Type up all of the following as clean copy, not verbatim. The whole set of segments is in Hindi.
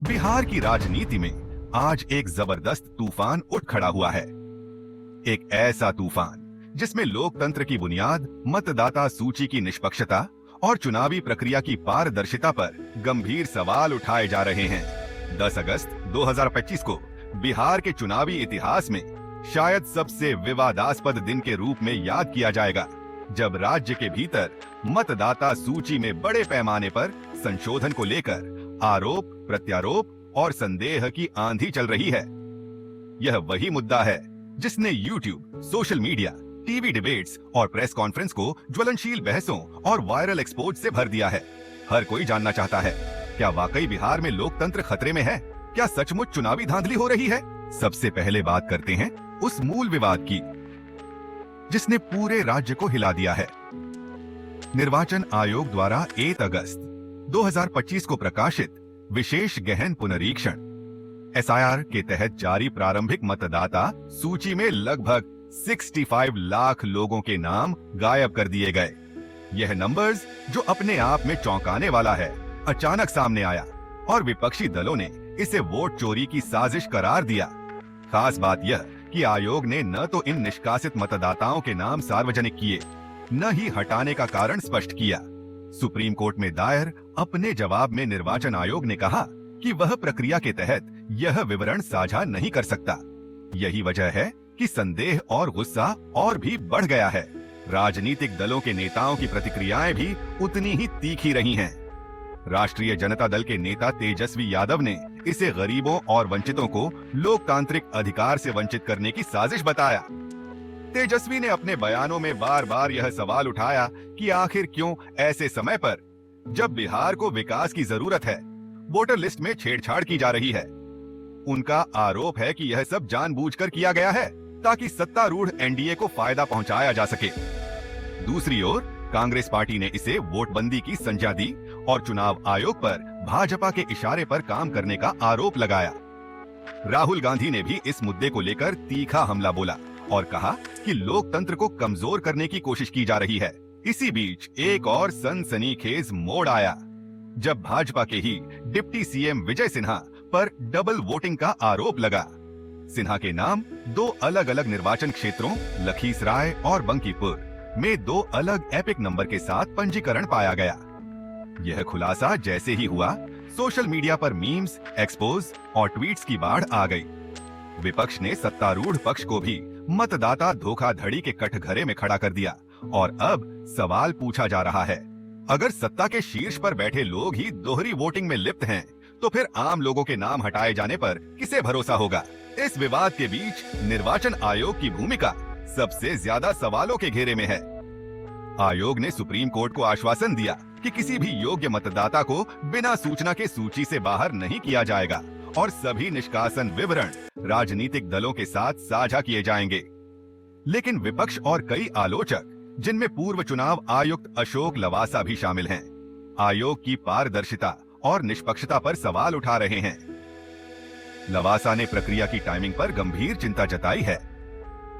बिहार की राजनीति में आज एक जबरदस्त तूफान उठ खड़ा हुआ है। एक ऐसा तूफान जिसमें लोकतंत्र की बुनियाद, मतदाता सूची की निष्पक्षता और चुनावी प्रक्रिया की पारदर्शिता पर गंभीर सवाल उठाए जा रहे हैं। 10 अगस्त 2025 को बिहार के चुनावी इतिहास में शायद सबसे विवादास्पद दिन के रूप में याद किया जाएगा, जब राज्य के भीतर मतदाता सूची में बड़े पैमाने पर संशोधन को लेकर आरोप, प्रत्यारोप और संदेह की आंधी चल रही है। यह वही मुद्दा है जिसने YouTube, social media, TV debates और प्रेस कॉन्फ्रेंस को ज्वलनशील बहसों और वायरल एक्सपोज से भर दिया है। हर कोई जानना चाहता है, क्या वाकई बिहार में लोकतंत्र खतरे में है? क्या सचमुच चुनावी धांधली हो रही है? सबसे पहले बात करते हैं उस मूल विवाद की जिसने पूरे राज्य को हिला दिया है। निर्वाचन आयोग द्वारा 1 अगस्त 2025 को प्रकाशित विशेष गहन पुनरीक्षण SIR के तहत जारी प्रारंभिक मतदाता सूची में लगभग 65 लाख लोगों के नाम गायब कर दिए गए। यह नंबर्स, जो अपने आप में चौंकाने वाला है, अचानक सामने आया और विपक्षी दलों ने इसे वोट चोरी की साजिश करार दिया। खास बात यह कि आयोग ने न तो इन निष्कासित मतदाताओं के नाम सार्वजनिक किए, न ही हटाने का कारण स्पष्ट किया। सुप्रीम कोर्ट में दायर अपने जवाब में निर्वाचन आयोग ने कहा कि वह प्रक्रिया के तहत यह विवरण साझा नहीं कर सकता। यही वजह है कि संदेह और गुस्सा और भी बढ़ गया है। राजनीतिक दलों के नेताओं की प्रतिक्रियाएं भी उतनी ही तीखी रही हैं। राष्ट्रीय जनता दल के नेता तेजस्वी यादव ने इसे गरीबों और वंचितों को लोकतांत्रिक अधिकार से वंचित करने की साजिश बताया। तेजस्वी ने अपने बयानों में बार बार यह सवाल उठाया कि आखिर क्यों ऐसे समय पर, जब बिहार को विकास की जरूरत है, वोटर लिस्ट में छेड़छाड़ की जा रही है। उनका आरोप है कि यह सब जानबूझकर किया गया है ताकि सत्तारूढ़ एनडीए को फायदा पहुंचाया जा सके। दूसरी ओर कांग्रेस पार्टी ने इसे वोटबंदी की संज्ञा दी और चुनाव आयोग पर भाजपा के इशारे पर काम करने का आरोप लगाया। राहुल गांधी ने भी इस मुद्दे को लेकर तीखा हमला बोला और कहा कि लोकतंत्र को कमजोर करने की कोशिश की जा रही है। इसी बीच एक और सनसनीखेज मोड़ आया जब भाजपा के ही डिप्टी सीएम विजय सिन्हा पर डबल वोटिंग का आरोप लगा। सिन्हा के नाम 2 अलग-अलग निर्वाचन क्षेत्रों लखीसराय और बंकीपुर में 2 अलग एपिक नंबर के साथ पंजीकरण पाया गया। यह खुलासा जैसे ही हुआ, सोशल मीडिया पर मीम्स, एक्सपोज और ट्वीट्स की बाढ़ आ गई। विपक्ष ने सत्तारूढ़ पक्ष को भी मतदाता धोखाधड़ी के कठघरे में खड़ा कर दिया और अब सवाल पूछा जा रहा है, अगर सत्ता के शीर्ष पर बैठे लोग ही दोहरी वोटिंग में लिप्त हैं, तो फिर आम लोगों के नाम हटाए जाने पर किसे भरोसा होगा? इस विवाद के बीच निर्वाचन आयोग की भूमिका सबसे ज्यादा सवालों के घेरे में है। आयोग ने सुप्रीम कोर्ट को आश्वासन दिया कि किसी भी योग्य मतदाता को बिना सूचना के सूची से बाहर नहीं किया जाएगा और सभी निष्कासन विवरण राजनीतिक दलों के साथ साझा किए जाएंगे। लेकिन विपक्ष और कई आलोचक, जिनमें पूर्व चुनाव आयुक्त अशोक लवासा भी शामिल हैं, आयोग की पारदर्शिता और निष्पक्षता पर सवाल उठा रहे हैं। लवासा ने प्रक्रिया की टाइमिंग पर गंभीर चिंता जताई है।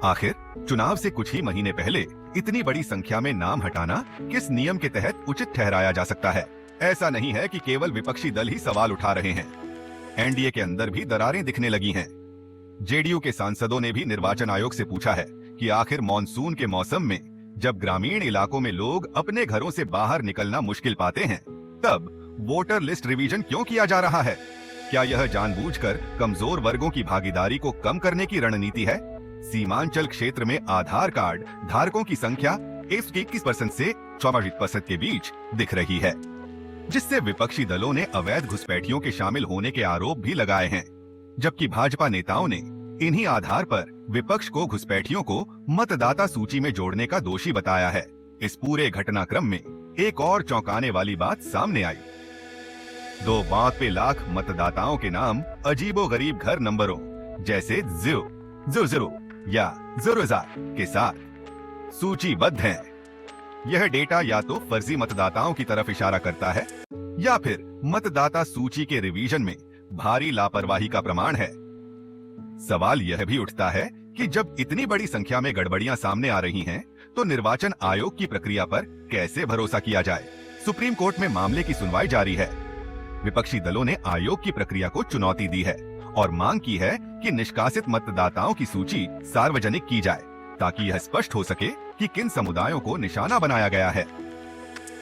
आखिर चुनाव से कुछ ही महीने पहले इतनी बड़ी संख्या में नाम हटाना किस नियम के तहत उचित ठहराया जा सकता है? ऐसा नहीं है कि केवल विपक्षी दल ही सवाल उठा रहे हैं। एनडीए के अंदर भी दरारें दिखने लगी हैं। जेडीयू के सांसदों ने भी निर्वाचन आयोग से पूछा है कि आखिर मॉनसून के मौसम में, जब ग्रामीण इलाकों में लोग अपने घरों से बाहर निकलना मुश्किल पाते हैं, तब वोटर लिस्ट रिवीजन क्यों किया जा रहा है? क्या यह जानबूझकर कमजोर वर्गों की भागीदारी को कम करने की रणनीति है? सीमांचल क्षेत्र में आधार कार्ड धारकों की संख्या 21% से 24% के बीच दिख रही है, जिससे विपक्षी दलों ने अवैध घुसपैठियों के शामिल होने के आरोप भी लगाए हैं, जबकि भाजपा नेताओं ने इन्हीं आधार पर विपक्ष को घुसपैठियों को मतदाता सूची में जोड़ने का दोषी बताया है। इस पूरे घटनाक्रम में एक और चौंकाने वाली बात सामने आई। 2 लाख मतदाताओं के नाम अजीबोगरीब घर नंबरों जैसे 000 या 00 के साथ सूचीबद्ध हैं। यह डेटा या तो फर्जी मतदाताओं की तरफ इशारा करता है या फिर मतदाता सूची के रिवीजन में भारी लापरवाही का प्रमाण है। सवाल यह भी उठता है कि जब इतनी बड़ी संख्या में गड़बड़ियां सामने आ रही हैं, तो निर्वाचन आयोग की प्रक्रिया पर कैसे भरोसा किया जाए? सुप्रीम कोर्ट में मामले की सुनवाई जारी है। विपक्षी दलों ने आयोग की प्रक्रिया को चुनौती दी है और मांग की है कि निष्कासित मतदाताओं की सूची सार्वजनिक की जाए ताकि यह स्पष्ट हो सके कि किन समुदायों को निशाना बनाया गया है।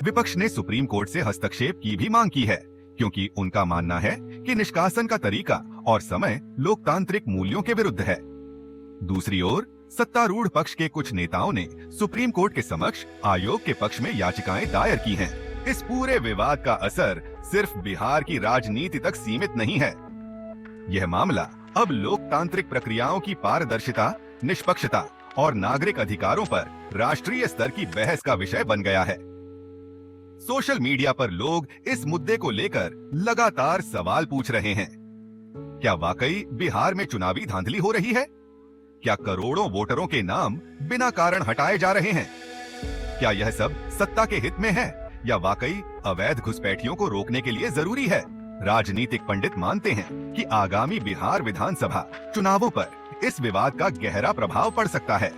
विपक्ष ने सुप्रीम कोर्ट से हस्तक्षेप की भी मांग की है क्योंकि उनका मानना है कि निष्कासन का तरीका और समय लोकतांत्रिक मूल्यों के विरुद्ध है। दूसरी ओर सत्तारूढ़ पक्ष के कुछ नेताओं ने सुप्रीम कोर्ट के समक्ष आयोग के पक्ष में याचिकाएं दायर की हैं। इस पूरे विवाद का असर सिर्फ बिहार की राजनीति तक सीमित नहीं है। यह मामला अब लोकतांत्रिक प्रक्रियाओं की पारदर्शिता, निष्पक्षता और नागरिक अधिकारों पर राष्ट्रीय स्तर की बहस का विषय बन गया है। सोशल मीडिया पर लोग इस मुद्दे को लेकर लगातार सवाल पूछ रहे हैं। क्या वाकई बिहार में चुनावी धांधली हो रही है? क्या करोड़ों वोटरों के नाम बिना कारण हटाए जा रहे हैं? क्या यह सब सत्ता के हित में है या वाकई अवैध घुसपैठियों को रोकने के लिए जरूरी है? राजनीतिक पंडित मानते हैं कि आगामी बिहार विधानसभा चुनावों पर इस विवाद का गहरा प्रभाव पड़ सकता है।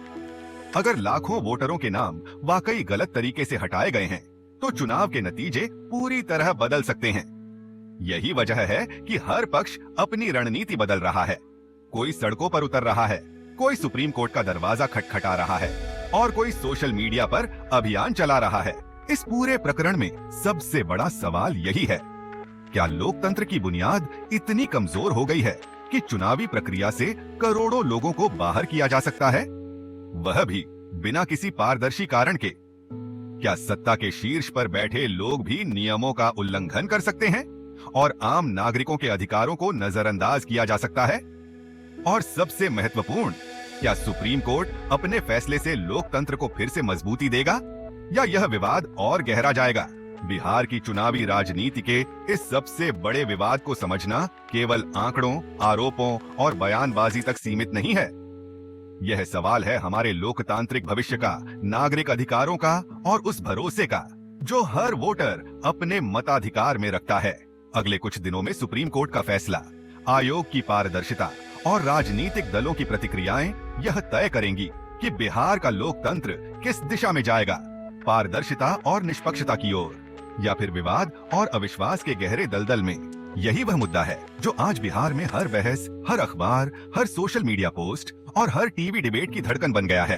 अगर लाखों वोटरों के नाम वाकई गलत तरीके से हटाए गए हैं, तो चुनाव के नतीजे पूरी तरह बदल सकते हैं। यही वजह है कि हर पक्ष अपनी रणनीति बदल रहा है। कोई सड़कों पर उतर रहा है, कोई सुप्रीम कोर्ट का दरवाजा खटखटा रहा है और कोई सोशल मीडिया पर अभियान चला रहा है। इस पूरे प्रकरण में सबसे बड़ा सवाल यही है, क्या लोकतंत्र की बुनियाद इतनी कमजोर हो गई है कि चुनावी प्रक्रिया से करोड़ों लोगों को बाहर किया जा सकता है, वह भी बिना किसी पारदर्शी कारण के? क्या सत्ता के शीर्ष पर बैठे लोग भी नियमों का उल्लंघन कर सकते हैं और आम नागरिकों के अधिकारों को नजरअंदाज किया जा सकता है? और सबसे महत्वपूर्ण, क्या सुप्रीम कोर्ट अपने फैसले से लोकतंत्र को फिर से मजबूती देगा या यह विवाद और गहरा जाएगा? बिहार की चुनावी राजनीति के इस सबसे बड़े विवाद को समझना केवल आंकड़ों, आरोपों और बयानबाजी तक सीमित नहीं है। यह सवाल है हमारे लोकतांत्रिक भविष्य का, नागरिक अधिकारों का और उस भरोसे का जो हर वोटर अपने मताधिकार में रखता है। अगले कुछ दिनों में सुप्रीम कोर्ट का फैसला, आयोग की पारदर्शिता और राजनीतिक दलों की प्रतिक्रियाएं यह तय करेंगी कि बिहार का लोकतंत्र किस दिशा में जाएगा, पारदर्शिता और निष्पक्षता की ओर या फिर विवाद और अविश्वास के गहरे दलदल में। यही वह मुद्दा है जो आज बिहार में हर बहस, हर अखबार, हर सोशल मीडिया पोस्ट और हर टीवी डिबेट की धड़कन बन गया है।